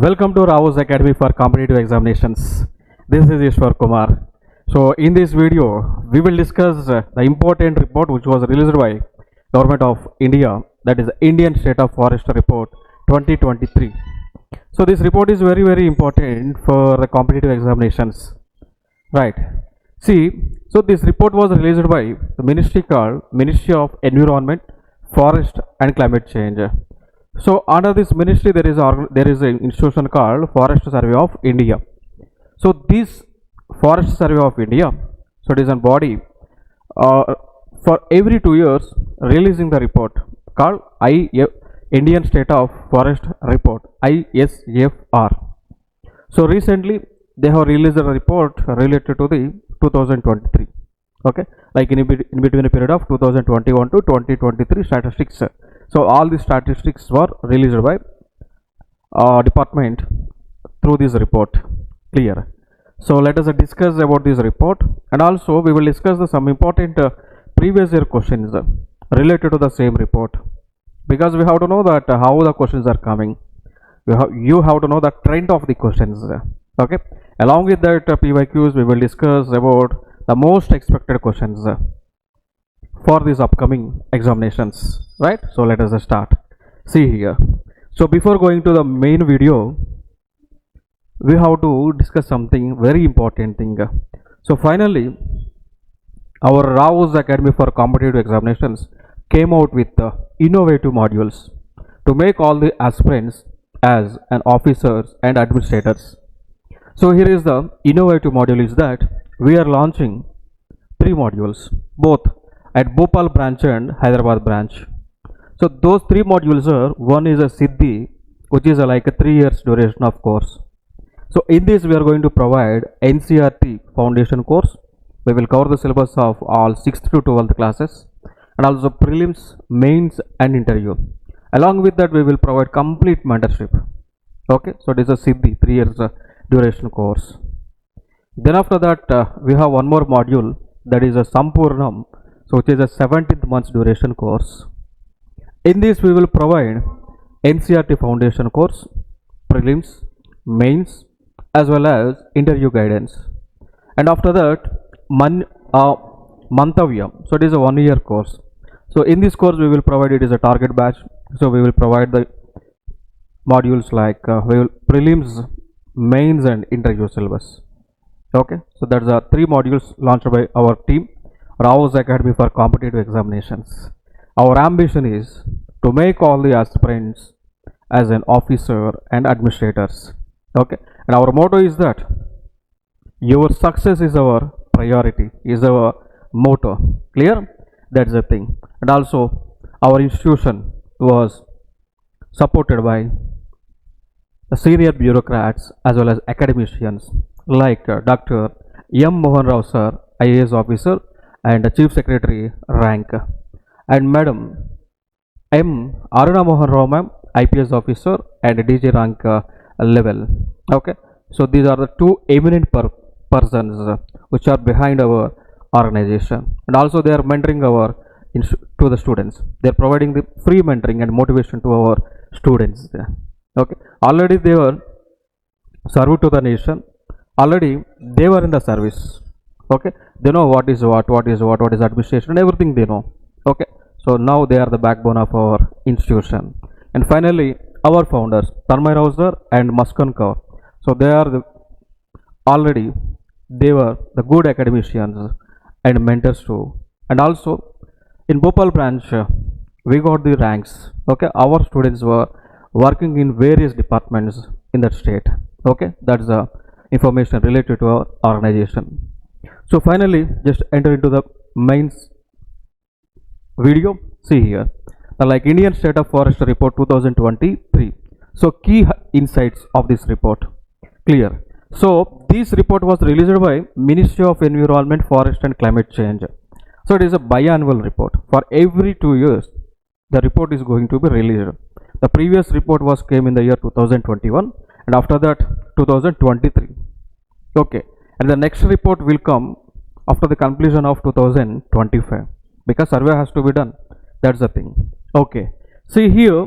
Welcome to RAO'S Academy for Competitive Examinations. This is Eswar Kumar. So in this video, we will discuss the important report which was released by Government of India, that is Indian State of Forest Report 2023. So this report is very important for the competitive examinations. Right. See, so this report was released by the ministry called Ministry of Environment, Forest and Climate Change. So under this ministry there is an institution called Forest Survey of India. So this Forest Survey of India, so it is a body for every 2 years releasing the report called Indian State of Forest Report, ISFR. So recently they have released a report related to the 2023. Okay, like in between a period of 2021 to 2023 statistics. So all the statistics were released by department through this report. Clear. So let us discuss about this report, and also we will discuss some important previous year questions related to the same report, because we have to know that how the questions are coming. You have to know the trend of the questions. Okay. Along with that PYQs, we will discuss about the most expected questions for these upcoming examinations, right? So let us start. See here. So before going to the main video, we have to discuss something very important thing. So finally, our RAO'S Academy for Competitive Examinations came out with innovative modules to make all the aspirants as an officers and administrators. So here is the innovative module is that we are launching 3 modules, both at Bhopal Branch and Hyderabad Branch. So those 3 modules are, one is a Siddhi, which is like a 3 years duration of course. So in this we are going to provide NCERT foundation course. We will cover the syllabus of all 6th to 12th classes, and also prelims, mains and interview. Along with that we will provide complete mentorship. Okay, so it is a Siddhi 3 years duration course. Then after that we have one more module, that is a Sampurnam, so which is a 17th months duration course. In this we will provide NCERT foundation course, prelims, mains as well as interview guidance. And after that Mantavya, so it is a 1 year course. So in this course we will provide, it is a target batch, so we will provide the modules like prelims, mains and interview syllabus. Okay, so that's the 3 modules launched by our team, RAO'S Academy for Competitive Examinations. Our ambition is to make all the aspirants as an officer and administrators. Okay, and our motto is that your success is our priority, is our motto. Clear? That's the thing. And also our institution was supported by the senior bureaucrats as well as academicians like Dr. M. Mohan Rao sir, IAS officer and Chief Secretary rank, and Madam M. Aruna Mohan Rao ma'am, IPS officer and DJ rank level. Okay, so these are the 2 eminent persons which are behind our organization, and also they are mentoring to the students. They are providing the free mentoring and motivation to our students. Okay, already they were served to the nation, already they were in the service. Okay, they know what is administration and everything they know. Okay, so now they are the backbone of our institution. And finally our founders Tanmay Rao sir and Muskan Kaur, so they are already they were the good academicians and mentors too. And also in Bhopal branch we got the ranks. Okay, our students were working in various departments in that state. Okay, that's the information related to our organization. So finally just enter into the mains video. See here, like Indian State of Forest Report 2023. So key insights of this report. Clear. So this report was released by Ministry of Environment, Forest and Climate Change. So it is a biannual report. For every 2 years the report is going to be released. The previous report was came in the year 2021, and after that 2023. Okay, and the next report will come after the completion of 2025, because survey has to be done. That's the thing. Okay, see here,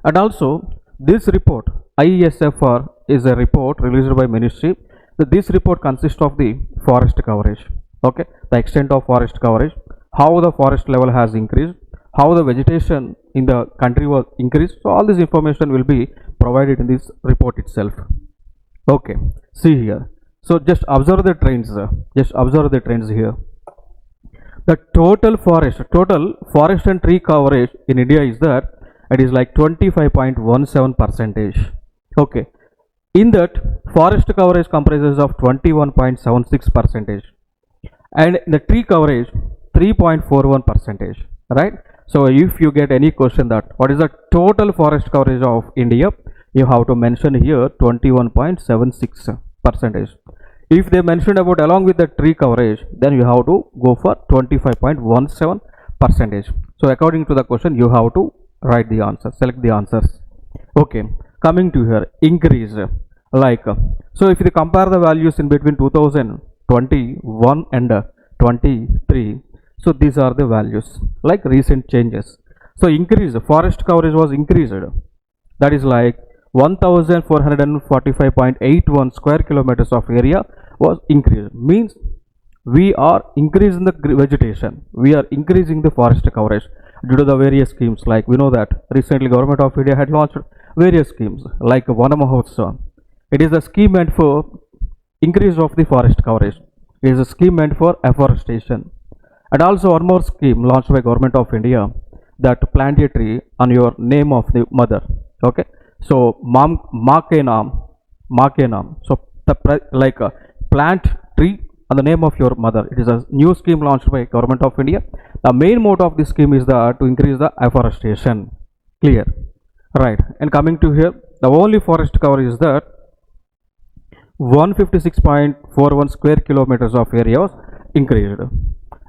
and also this report ISFR is a report released by ministry. This report consists of the forest coverage, okay, the extent of forest coverage, how the forest level has increased, how the vegetation in the country was increased. So all this information will be provided in this report itself. Okay, see here. So just observe the trends. Here. The total forest and tree coverage in India is that it is like 25.17 percentage. Okay, in that forest coverage comprises of 21.76 percentage, and the tree coverage 3.41 percentage. Right. So if you get any question that what is the total forest coverage of India, you have to mention here 21.76 percentage. If they mentioned about along with the tree coverage, then you have to go for 25.17 percentage. So according to the question, you have to write the answer, select the answers. Okay, coming to here, increase. Like, so if you compare the values in between 2021 and 23, so these are the values, like recent changes. So increase, forest coverage was increased. That is like 1445.81 square kilometers of area was increased. Means we are increasing the vegetation, we are increasing the forest coverage due to the various schemes. Like we know that recently Government of India had launched various schemes like Vana Mahotsav. It is a scheme meant for increase of the forest coverage. It is a scheme meant for afforestation. And also one more scheme launched by Government of India, that plant a tree on your name of the mother. Okay, so maa ke naam. So like a plant tree on the name of your mother. It is a new scheme launched by Government of India. The main motto of this scheme is that to increase the afforestation. Clear, right? And coming to here, the only forest coverage is that 156.41 square kilometers of area was increased.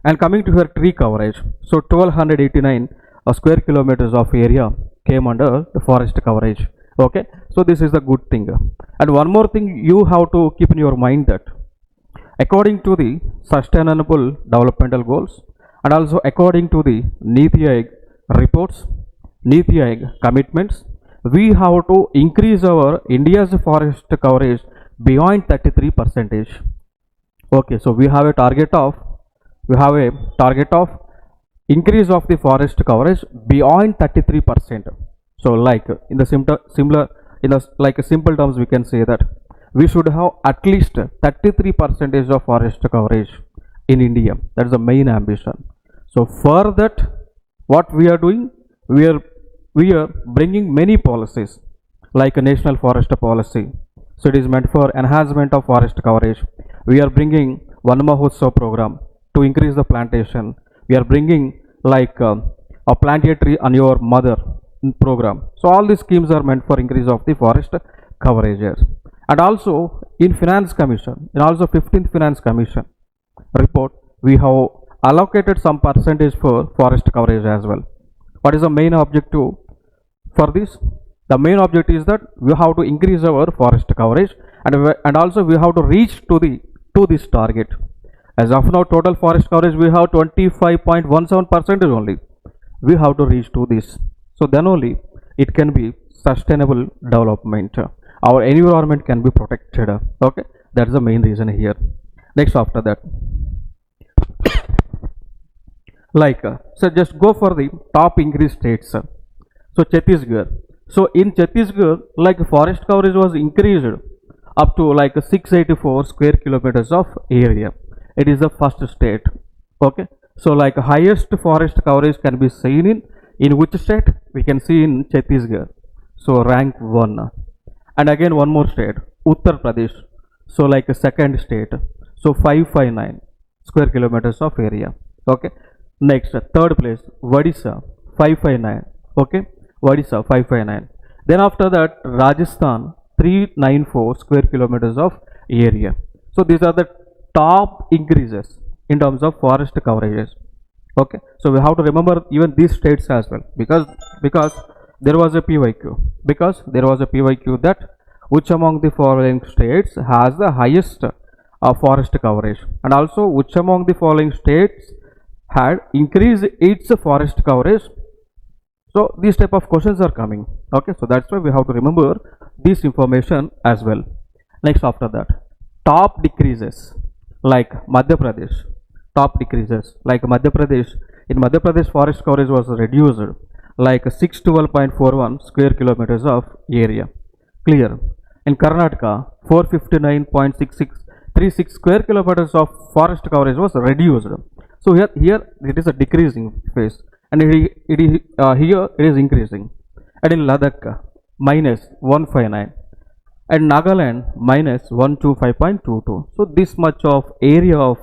And coming to here, tree coverage, so 1289 square kilometers of area came under the forest coverage. Okay, so this is the good thing. And one more thing you have to keep in your mind, that according to the sustainable developmental goals and also according to the Niti Aayog reports, Niti Aayog commitments, we have to increase our India's forest coverage beyond 33 percentage. Okay, so we have a target of increase of the forest coverage beyond 33%. So like in the simple terms, we can say that we should have at least 33 percentage of forest coverage in India. That is the main ambition. So for that, what we are doing, we are bringing many policies like a national forest policy. So it is meant for enhancement of forest coverage. We are bringing Vana Mahotsav program to increase the plantation. We are bringing like a plant a tree on your mother program. So all these schemes are meant for increase of the forest coverages. And also in Finance Commission, in also 15th Finance Commission report, we have allocated some percentage for forest coverage as well. What is the main objective for this? The main objective is that we have to increase our forest coverage, and also we have to reach to this target. As of now, total forest coverage we have 25.17% only. We have to reach to this. So then only it can be sustainable development. Our environment can be protected. Okay, that's the main reason here. Next, after that, so just go for the top increased states. So Chhattisgarh. So in Chhattisgarh, like forest coverage was increased up to like 684 square kilometers of area. It is the first state. Okay, so like highest forest coverage can be seen in which state? We can see in Chhattisgarh. So rank 1. And again one more state, Uttar Pradesh. So like a second state. So 559 square kilometers of area. Okay, next third place, Odisha 559. Okay, Odisha 559. Then after that, Rajasthan 394 square kilometers of area. So these are the top increases in terms of forest coverages. Okay, so we have to remember even these states as well, because there was a PYQ, that which among the following states has the highest forest coverage, and also which among the following states had increased its forest coverage. So these type of questions are coming. Okay, so that's why we have to remember this information as well. Next after that, top decreases like Madhya Pradesh. Top decreases like Madhya Pradesh. In Madhya Pradesh, forest coverage was reduced like 612.41 square kilometers of area. Clear. In Karnataka, 459.6636 square kilometers of forest coverage was reduced. So here it is a decreasing phase, and here it is increasing. And in Ladakh, minus 159, and Nagaland minus 125.22. So this much of area of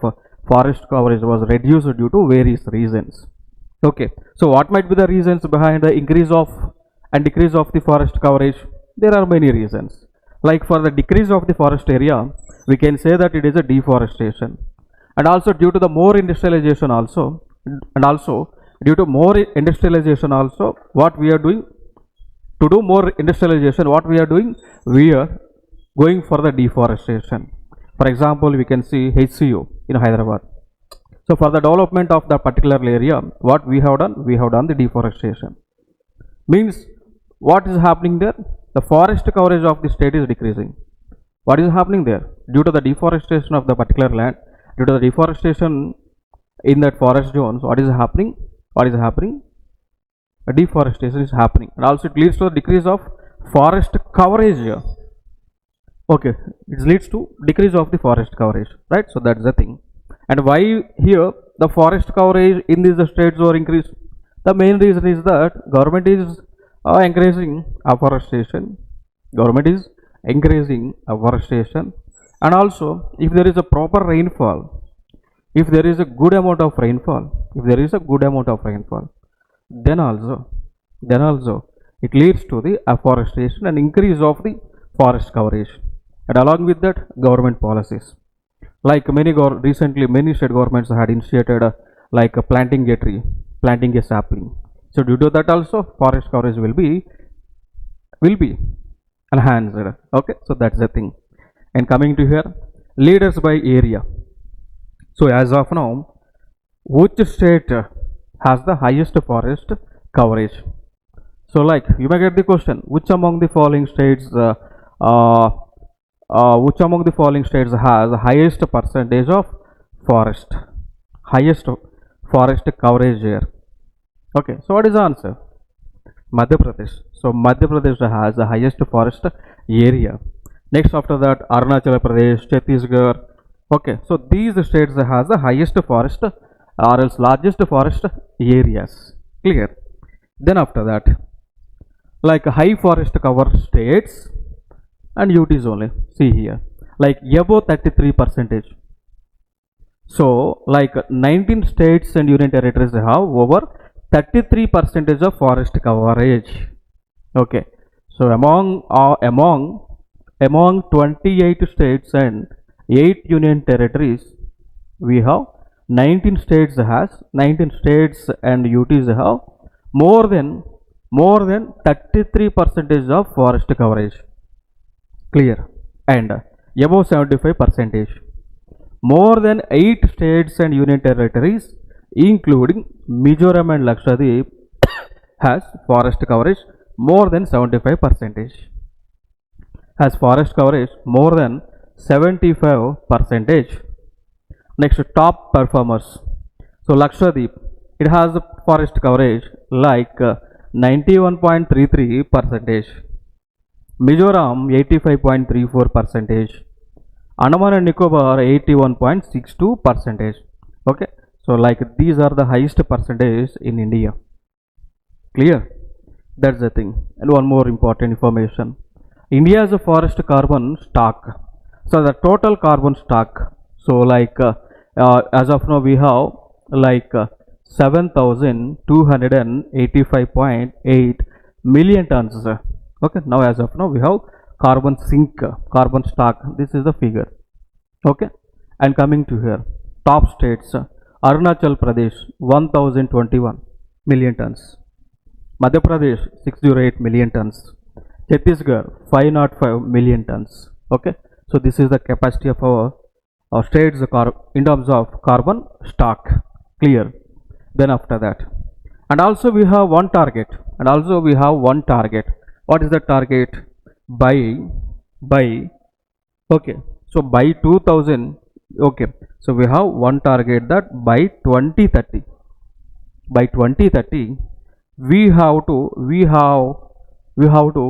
forest coverage was reduced due to various reasons. Okay, so what might be the reasons behind the increase of and decrease of the forest coverage? There are many reasons. Like for the decrease of the forest area, we can say that it is a deforestation, and also due to the more industrialization also, and also due to more industrialization also, what we are doing to do more industrialization, what we are doing, we are going for the deforestation. For example, we can see HCU in Hyderabad. So for the development of the particular area, what we have done the deforestation. Means what is happening there? The forest coverage of the state is decreasing. What is happening there? Due to the deforestation of the particular land, due to the deforestation in that forest zones, what is happening? A deforestation is happening, and also it leads to a decrease of forest coverage. Okay, it leads to decrease of the forest coverage, right? So that's the thing. And why here the forest coverage in these states were increased? The main reason is that government is encouraging afforestation. Government is encouraging afforestation, and also if there is a proper rainfall, if there is a good amount of rainfall, then also it leads to the afforestation and increase of the forest coverage. And along with that, government policies, like recently many state governments had initiated like planting a tree, planting a sapling. So due to that also forest coverage will be enhanced. Okay, so that's the thing. And coming to here, leaders by area. So as of now, which state has the highest forest coverage? So like you may get the question, which among the following states has highest percentage of highest forest coverage here? Okay, so what is the answer? Madhya Pradesh. So Madhya Pradesh has the highest forest area. Next after that, Arunachal Pradesh, Chhattisgarh. Okay, so these states has the highest forest or else largest forest areas. Clear? Then after that, like high forest cover states and UTs only. See here, like above 33%. So like 19 states and union territories have over 33% of forest coverage. Okay, so among 28 states and 8 union territories, we have 19 states and UTs have more than 33% of forest coverage. Clear? And above 75%. More than 8 states and union territories, including Mizoram and Lakshadweep, has forest coverage more than 75%. Has forest coverage more than 75%. Next, top performers. So Lakshadweep, it has forest coverage like 91.33%. Mizoram 85.34%. Andaman and Nicobar 81.62%. Okay, so like these are the highest percentage in India. Clear? That's the thing. And one more important information. India has a forest carbon stock. So the total carbon stock. So like as of now we have like 7,285.8 million tons. Okay, now as of now we have carbon sink, carbon stock. This is the figure. Okay, and coming to here, top states. Arunachal Pradesh 1021 million tons. Madhya Pradesh 608 million tons. Chhattisgarh 505 million tons. Okay, so this is the capacity of our states in terms of carbon stock. Clear? Then after that, and also we have one target. What is the target? by by okay, so by 2000, okay, so we have one target that by 2030, by 2030 we have to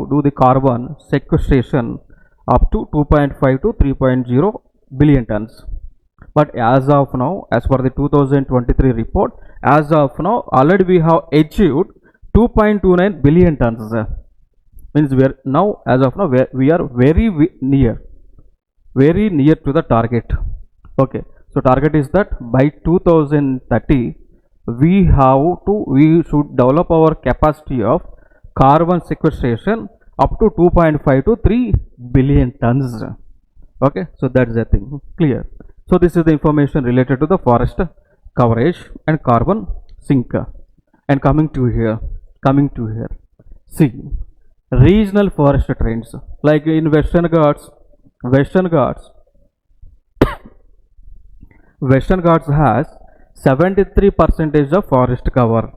do the carbon sequestration up to 2.5 to 3.0 billion tons. But as of now, as per the 2023 report, as of now already we have achieved 2.29 billion tons. Means we are now, as of now, we are very near to the target. Okay, so target is that by 2030 we should develop our capacity of carbon sequestration up to 2.5 to 3 billion tons. Okay, so that's the thing. Clear? So this is the information related to the forest coverage and carbon sink. And coming to here, see, regional forest trends, like in Western Ghats has 73% of forest cover.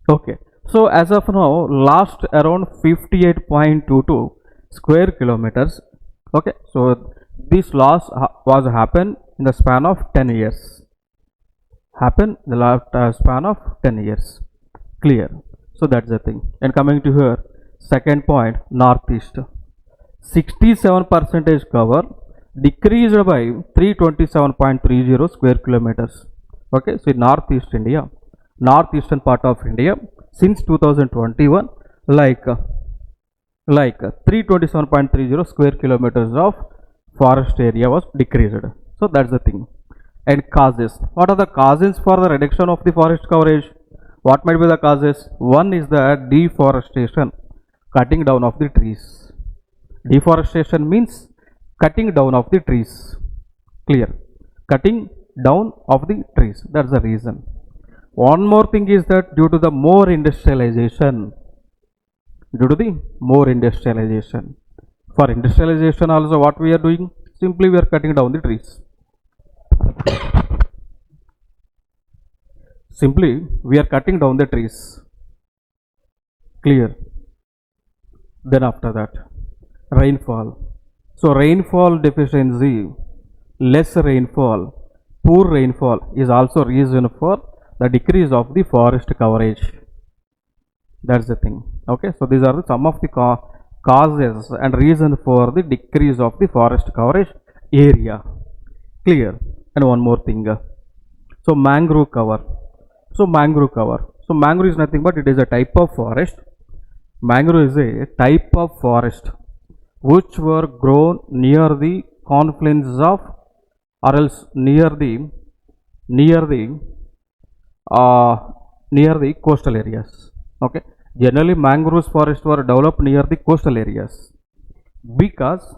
Okay, so as of now, last around 58.22 square kilometers. Okay, so this loss was happened in the span of 10 years. The last span of 10 years. Clear? So that's the thing. And coming to here, second point, northeast, 67% cover decreased by 327.30 square kilometers. Okay, so northeast India, northeastern part of India, since 2021, like 327.30 square kilometers of forest area was decreased. So that's the thing. And causes, what are the causes for the reduction of the forest coverage? What might be the causes? One is the deforestation, cutting down of the trees. Deforestation means cutting down of the trees. Clear? Cutting down of the trees, that's the reason. One more thing is that due to the more industrialization, for industrialization also, what we are doing? Simply we are cutting down the trees. Simply we are cutting down the trees. Clear? Then after that, rainfall. So rainfall deficiency, less rainfall, poor rainfall is also reason for the decrease of the forest coverage. That's the thing. Okay, so these are some of the causes and reason for the decrease of the forest coverage area. Clear? And one more thing, so mangrove cover. So mangrove is nothing but it is a type of forest. Mangrove is a type of forest which were grown near the confluence of, or else near the coastal areas. Okay, generally mangroves forest were developed near the coastal areas because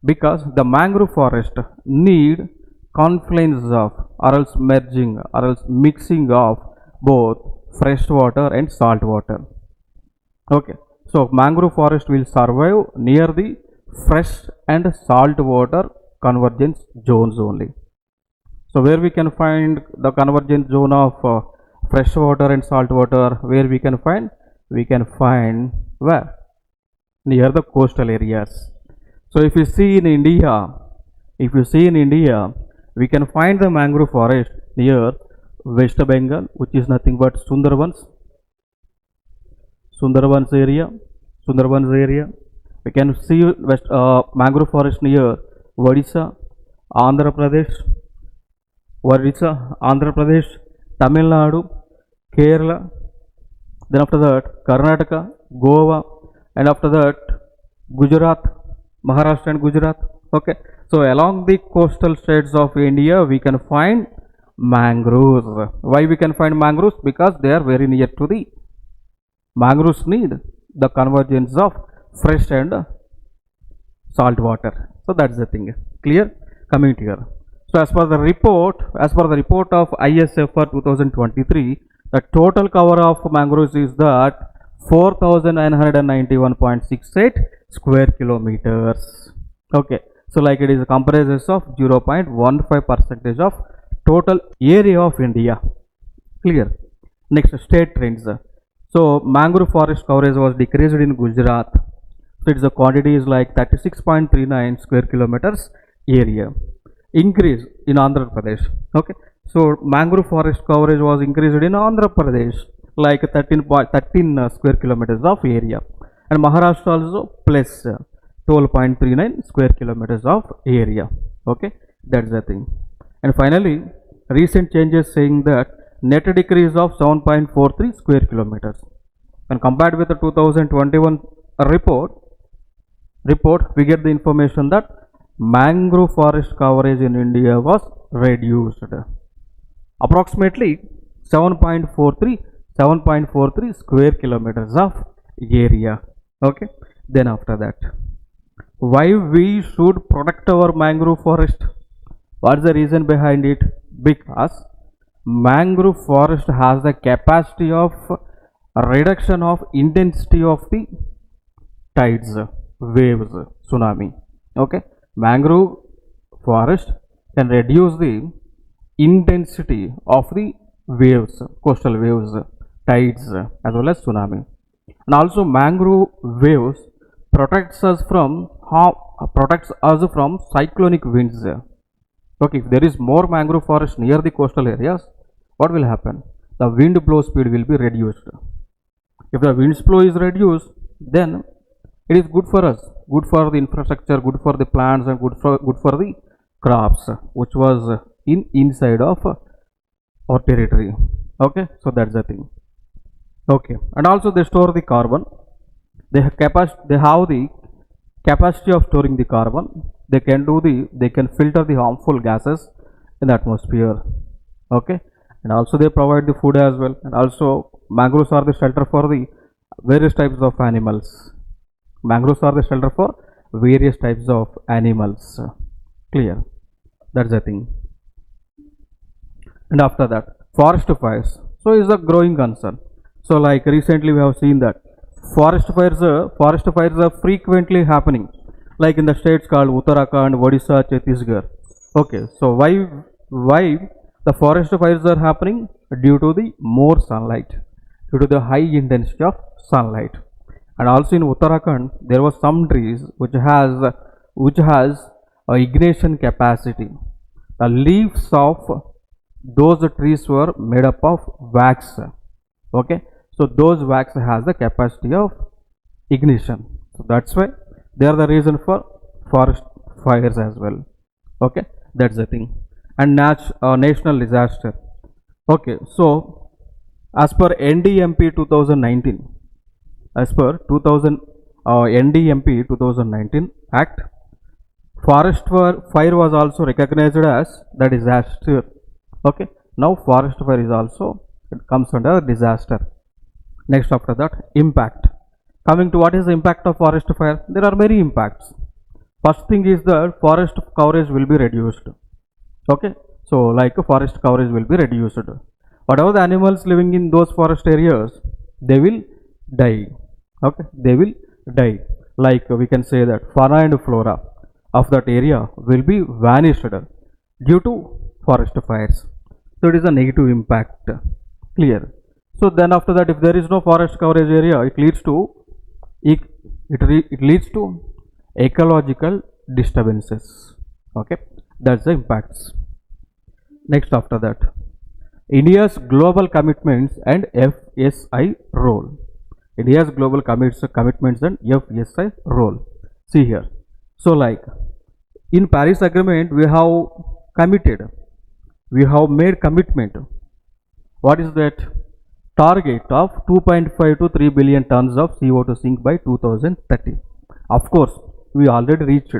the mangrove forest need confluence of, or else merging, or else mixing of both fresh water and salt water. Okay, so mangrove forest will survive near the fresh and salt water convergence zones only. So where we can find the convergence zone of fresh water and salt water? Where we can find? We can find where? Near the coastal areas. So if you see in India, we can find the mangrove forest near West Bengal, which is nothing but Sundarbans area. We can see mangrove forest near Odisha, Andhra Pradesh, Tamil Nadu, Kerala, then after that Karnataka, Goa, and after that Gujarat, Maharashtra and Gujarat. Okay, so along the coastal states of India we can find mangroves. Why we can find mangroves? Because they are very near to the, mangroves need the convergence of fresh and salt water. So that's the thing. Clear? Coming to here. So as per the report of ISF for 2023, the total cover of mangroves is that 4,991.68 square kilometers. Okay, so like it is comprises of 0.15% of total area of India. Clear? Next, state trends. So mangrove forest coverage was decreased in Gujarat. So its the quantity is like 36.39 square kilometers area. Increase in Andhra Pradesh. Okay. So mangrove forest coverage was increased in Andhra Pradesh like 13 square kilometers of area, and Maharashtra also plus 12.39 square kilometers of area. Okay, that's the thing. And finally, recent changes saying that net decrease of 7.43 square kilometers. When compared with the 2021 report, we get the information that mangrove forest coverage in India was reduced approximately 7.43 square kilometers of area. Okay, then after that, why we should protect our mangrove forest? What's the reason behind it? Because mangrove forest has the capacity of reduction of intensity of the tides, waves, tsunami. Okay, mangrove forest can reduce the intensity of the waves, coastal waves, tides, as well as tsunami. And also mangrove waves protects us from cyclonic winds. Okay, if there is more mangrove forest near the coastal areas, what will happen? The wind blow speed will be reduced. If the wind flow is reduced, then it is good for us, good for the infrastructure, good for the plants, and good for the crops, which was inside of our territory. Okay, so that's the thing. Okay, and also they store the carbon. They have the capacity of storing the carbon. They can filter the harmful gases in the atmosphere. Okay, and also they provide the food as well. And also mangroves are the shelter for the various types of animals. Mangroves are the shelter for various types of animals. Clear? That's the thing. And after that, forest fires. So is a growing concern. So like recently we have seen that forest fires are frequently happening, like in the states called Uttarakhand, Odisha, Chhattisgarh. Okay, so why the forest fires are happening? Due to the more sunlight, due to the high intensity of sunlight. And also in Uttarakhand there was some trees which has ignition capacity. The leaves of those trees were made up of wax. Okay, so those wax has the capacity of ignition. So that's why they are the reason for forest fires as well. Okay, that's the thing. And national disaster. Okay, so as per NDMP 2019, as per NDMP 2019 Act, forest fire was also recognized as the disaster. Okay, now forest fire is also, it comes under disaster. Next after that, impact. Coming to what is the impact of forest fire? There are many impacts. First thing is that forest coverage will be reduced. Okay, so like forest coverage will be reduced. Whatever the animals living in those forest areas, they will die. Okay, they will die. Like we can say that fauna and flora of that area will be vanished due to forest fires. So it is a negative impact. Clear? So then after that, if there is no forest coverage area, it leads to ecological disturbances. Okay, that's the impacts. Next after that, India's global commitments and FSI role. India's global commitments and FSI role. See here. So like in Paris Agreement, we have made commitment. What is that? Target of 2.5 to 3 billion tons of CO2 sink by 2030. Of course, we already reached.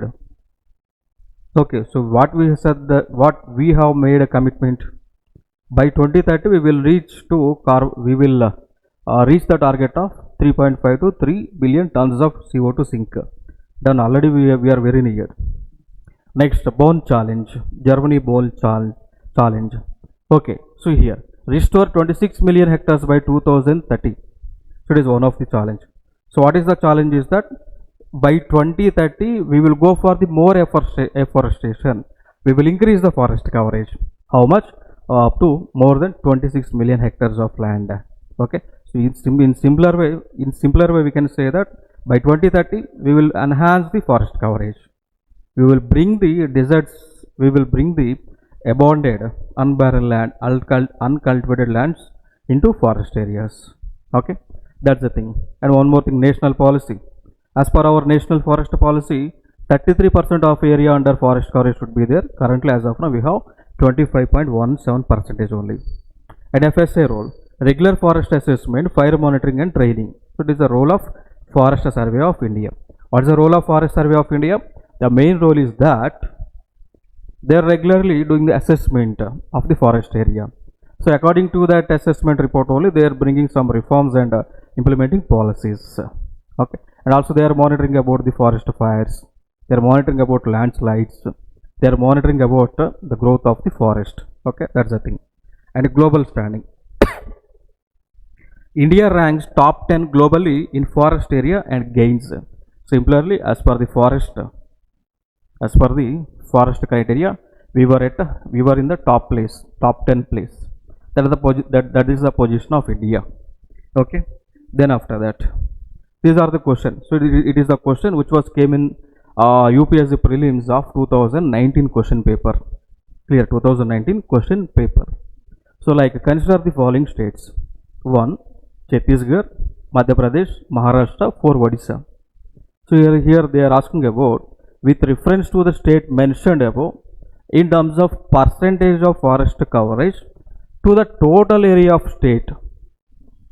Okay, so what we said, that what we have made a commitment by 2030, we will reach the target of 3.5 to 3 billion tons of CO2 sink. Done already. We are very near. Next, bone challenge. Germany bone challenge. Okay, so here, restore 26 million hectares by 2030. So it is one of the challenge. So what is the challenge is that by 2030 we will go for the more afforestation. We will increase the forest coverage. How much? Up to more than 26 million hectares of land. Okay, so in simpler way we can say that By 2030, we will enhance the forest coverage. We will bring the deserts, we will bring the abandoned, unbarren land, uncultivated lands into forest areas. Okay, that's the thing. And one more thing, national policy. As per our national forest policy, 33% of area under forest coverage should be there. Currently, as of now, we have 25.17% only. And FSA role, regular forest assessment, fire monitoring and training. So it is the role of Forest Survey of India. What is the role of Forest Survey of India? The main role is that they are regularly doing the assessment of the forest area. So according to that assessment report only, they are bringing some reforms and implementing policies. Okay, and also they are monitoring about the forest fires. They are monitoring about landslides. They are monitoring about the growth of the forest. Okay, that's the thing. And global standing. India ranks top 10 globally in forest area and gains. Similarly, as per the forest criteria, we were in the top 10 place. That is the position of India. Okay. Then after that, these are the questions. So it is the question which was came in UPSC prelims of 2019 question paper. Clear, 2019 question paper. So like consider the following states. 1. Chhattisgarh, Madhya Pradesh, Maharashtra, 4. Odisha. So here they are asking about, with reference to the state mentioned above, in terms of percentage of forest coverage to the total area of state,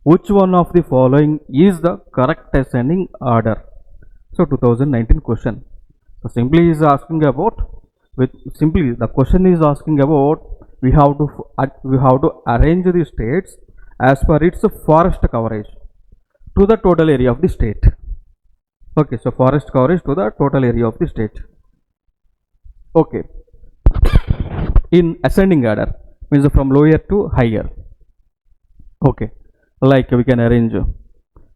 which one of the following is the correct ascending order? So 2019 question. So simply is asking about, the question is asking about, we have to arrange the states as per its forest coverage to the total area of the state. Okay, so forest coverage to the total area of the state. Okay, in ascending order, means from lower to higher. Okay, like we can arrange.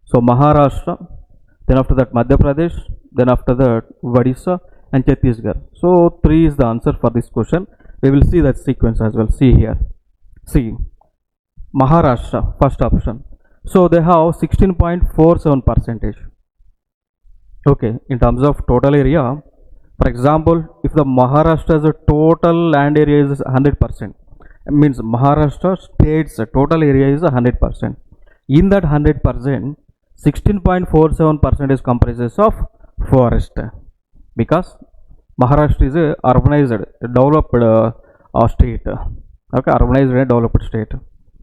So Maharashtra, then after that Madhya Pradesh, then after that Odisha and Chhattisgarh. So 3 is the answer for this question. We will see that sequence as well. See here. See, Maharashtra, first option. So they have 16.47%. Okay, in terms of total area, for example, if the Maharashtra's total land area is 100%, means Maharashtra state's total area is 100%. In that 100%, 16.47% is comprises of forest, because Maharashtra is a urbanized, developed state. Okay, urbanized and developed state.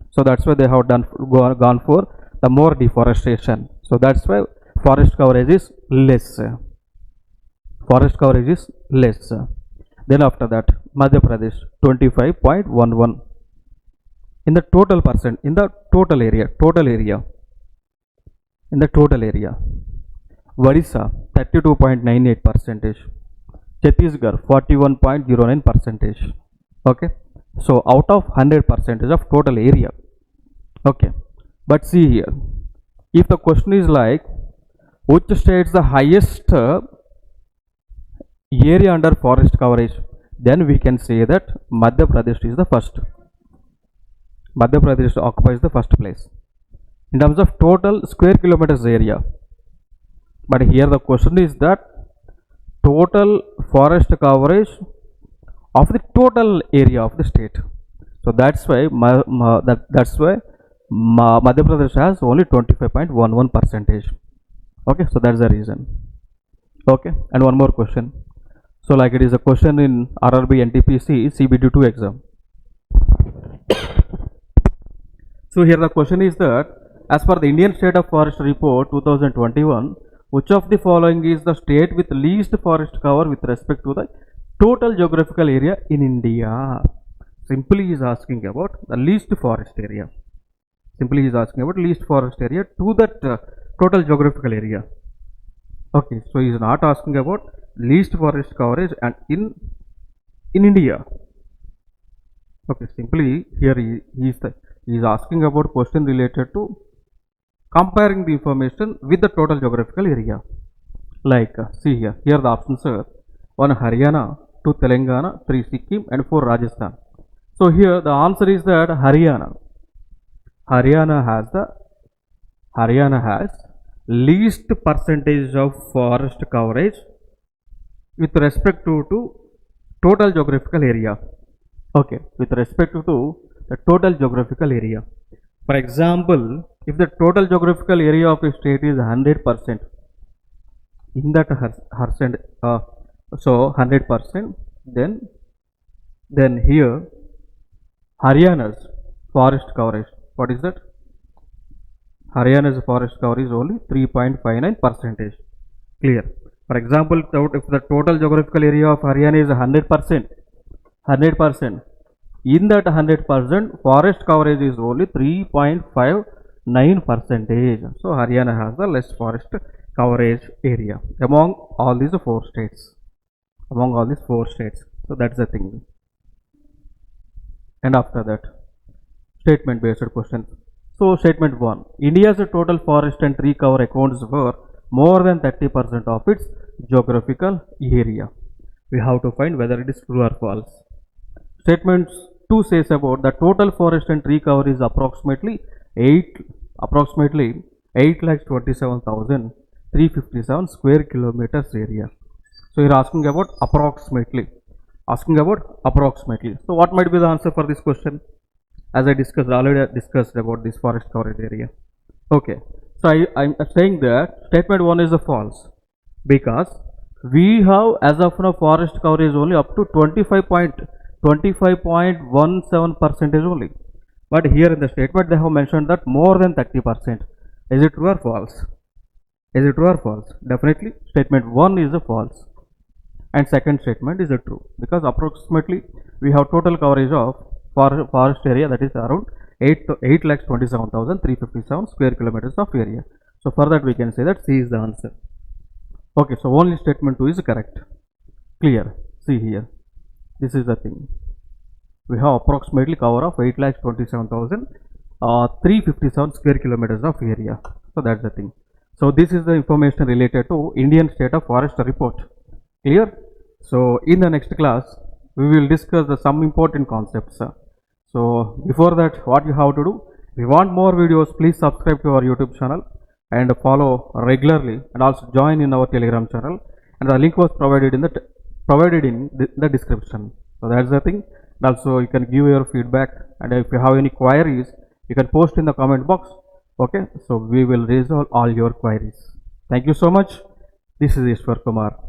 So that's why they have gone for the more deforestation. So that's why forest coverage is less. Forest coverage is less. Then after that, Madhya Pradesh 25.11 in the total percent, in the total area. Odisha 32.98%. Chhattisgarh 41.09%. Okay, so out of 100% of total area. Okay, but see here, if the question is like, which states the highest area under forest coverage, then we can say that Madhya Pradesh is the first. Madhya Pradesh occupies the first place in terms of total square kilometers area. But here the question is that total forest coverage of the total area of the state. So that's why Madhya Pradesh has only 25.11%. Okay, so that's the reason. Okay, and one more question. So like it is a question in RRB NTPC CBD2 exam. So here the question is that, as per the Indian State of Forest Report 2021, which of the following is the state with least forest cover with respect to the total geographical area in India? Simply is asking about the least forest area. Simply is asking about least forest area to that total geographical area. Okay, so he is not asking about least forest coverage and in India. Okay, simply here he is asking about question related to comparing the information with the total geographical area. Like see here the options are 1 Haryana, 2 Telangana, 3 Sikkim and 4 Rajasthan. So here the answer is that Haryana has least percentage of forest coverage with respect to total geographical area. Okay, with respect to the total geographical area. For example, if the total geographical area of a state is 100%, in that so 100%, then here Haryana's forest coverage, what is that? Haryana's forest cover is only 3.59%. Clear. For example, if the total geographical area of Haryana is 100%, in that 100%, forest coverage is only 3.59%. So Haryana has the less forest coverage area among all these four states. So that's the thing. And after that, statement based question. So statement 1, India's total forest and tree cover accounts for more than 30% of its geographical area. We have to find whether it is true or false. Statement 2 says about the total forest and tree cover is approximately 8,27,357 square kilometers area. So you are asking about approximately. So what might be the answer for this question? As I already discussed about this forest coverage area. Okay, so I'm saying that statement 1 is a false, because we have as of now forest coverage only up to 25.17% only. But here in the statement they have mentioned that more than 30%. Is it true or false? Definitely statement 1 is a false. And second statement is a true, because approximately we have total coverage of forest area, that is around 8,27,357 square kilometers of area. So for that we can say that C is the answer. Okay, so only statement 2 is correct. Clear. See here, this is the thing. We have approximately cover of 8,27,357 square kilometers of area. So that's the thing. So this is the information related to Indian State of Forest Report. Clear? So in the next class we will discuss some important concepts. So before that, what you have to do, if you want more videos, please subscribe to our YouTube channel and follow regularly, and also join in our Telegram channel, and the link was provided in the description. So that's the thing. And also you can give your feedback, and if you have any queries you can post in the comment box. Okay, so we will resolve all your queries. Thank you so much. This is Eswar Kumar.